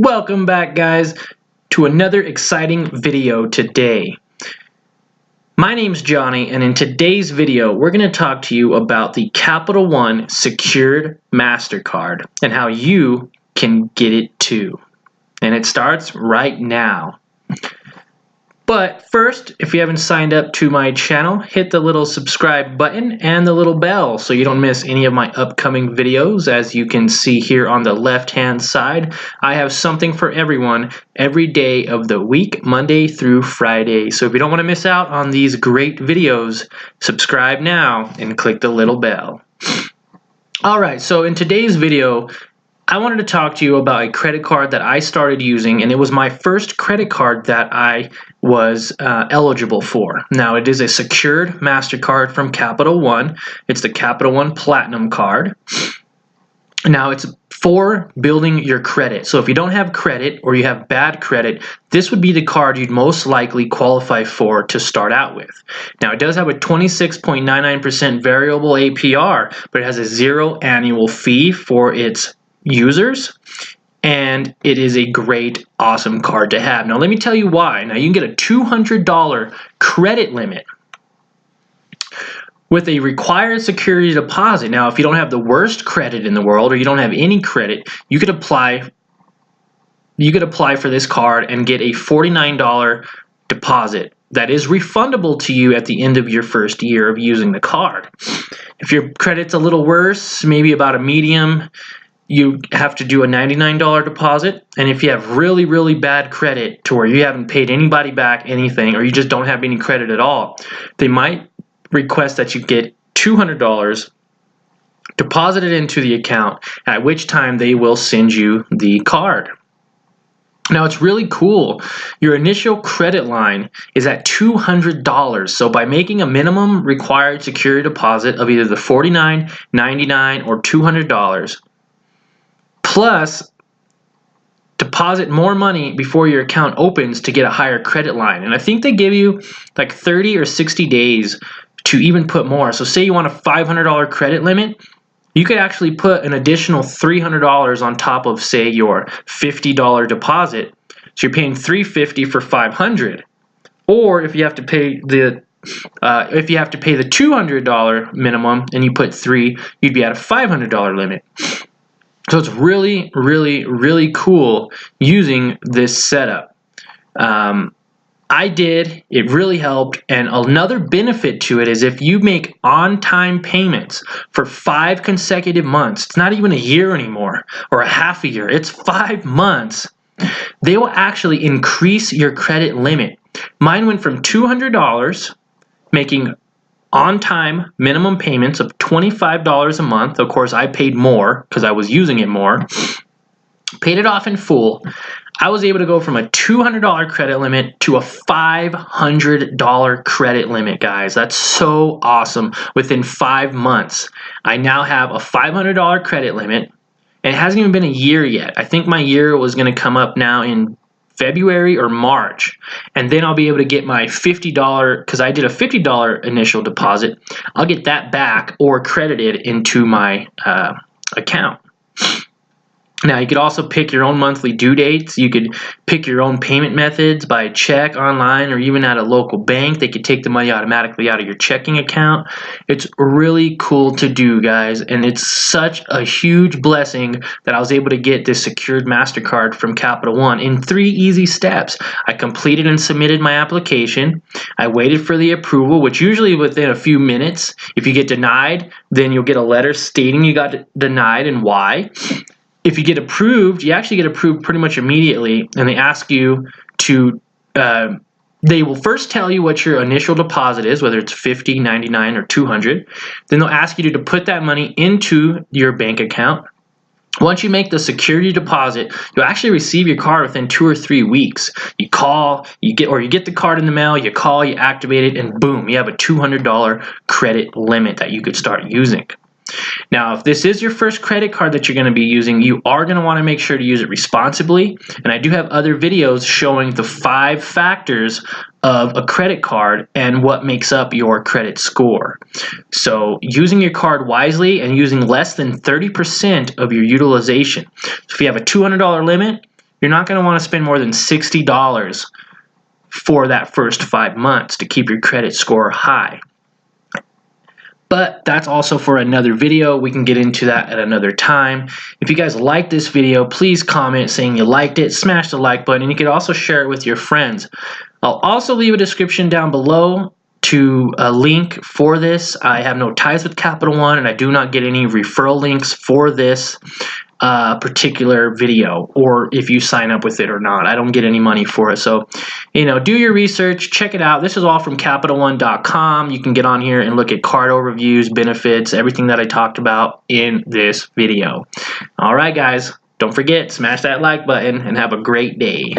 Welcome back, guys, to another exciting video today. My name's Johnny, and in today's video, we're going to talk to you about the Capital One Secured MasterCard and how you can get it too. And it starts right now. But first, if you haven't signed up to my channel, hit the little subscribe button and the little bell so you don't miss any of my upcoming videos. As you can see here on the left-hand side, I have something for everyone every day of the week, Monday through Friday. So if you don't want to miss out on these great videos, subscribe now and click the little bell. Alright, so in today's video, I wanted to talk to you about a credit card that I started using, and it was my first credit card that I was eligible for. Now, it is a secured MasterCard from Capital One. It's the Capital One Platinum card. Now, it's for building your credit. So if you don't have credit or you have bad credit, this would be the card you'd most likely qualify for to start out with. Now, it does have a 26.99% variable APR, but it has a 0 annual fee for its users, and it is a great, awesome card to have. Now, let me tell you why. Now, you can get a $200 credit limit with a required security deposit. Now, if you don't have the worst credit in the world or you don't have any credit, you could apply for this card and get a $49 deposit that is refundable to you at the end of your first year of using the card. If your credit's a little worse, maybe about a medium, you have to do a $99 deposit, and if you have really, really bad credit to where you haven't paid anybody back anything, or you just don't have any credit at all, they might request that you get $200 deposited into the account, at which time they will send you the card. Now, it's really cool. Your initial credit line is at $200. So by making a minimum required security deposit of either the $49, $99, or $200, plus deposit more money before your account opens to get a higher credit line. And I think they give you like 30 or 60 days to even put more. So say you want a $500 credit limit, you could actually put an additional $300 on top of, say, your $50 deposit. So you're paying $350 for $500. Or if you have to pay the $200 minimum and you put $300, you'd be at a $500 limit. So it's really, really, really cool using this setup. I did. It really helped. And another benefit to it is if you make on-time payments for 5 consecutive months, it's not even a year anymore or a half a year, it's 5 months, they will actually increase your credit limit. Mine went from $200, making on-time minimum payments of $25 a month. Of course, I paid more because I was using it more. Paid it off in full. I was able to go from a $200 credit limit to a $500 credit limit, guys. That's so awesome. Within 5 months, I now have a $500 credit limit, and it hasn't even been a year yet. I think my year was going to come up now in February or March, and then I'll be able to get my $50, because I did a $50 initial deposit, I'll get that back or credited into my account. Now, you could also pick your own monthly due dates. You could pick your own payment methods by check, online, or even at a local bank. They could take the money automatically out of your checking account. It's really cool to do, guys, and it's such a huge blessing that I was able to get this secured MasterCard from Capital One in 3 easy steps. I completed and submitted my application. I waited for the approval, which usually within a few minutes. If you get denied, then you'll get a letter stating you got denied and why. If you get approved, you actually get approved pretty much immediately, and they ask you to, they will first tell you what your initial deposit is, whether it's $50, $99, or $200. Then they'll ask you to put that money into your bank account. Once you make the security deposit, you'll actually receive your card within 2 or 3 weeks. You call, you get the card in the mail, you call, you activate it, and boom, you have a $200 credit limit that you could start using. Now, if this is your first credit card that you're going to be using, you are going to want to make sure to use it responsibly. And I do have other videos showing the 5 factors of a credit card and what makes up your credit score. So using your card wisely and using less than 30% of your utilization. So if you have a $200 limit, you're not going to want to spend more than $60 for that first 5 months to keep your credit score high. But that's also for another video. We can get into that at another time. If you guys like this video, please comment saying you liked it, smash the like button, and you can also share it with your friends. I'll also leave a description down below to a link for this. I have no ties with Capital One, and I do not get any referral links for this particular video, or if you sign up with it or not. I don't get any money for it. So, do your research, check it out. This is all from CapitalOne.com. You can get on here and look at card overviews, benefits, everything that I talked about in this video. All right, guys, don't forget, smash that like button and have a great day.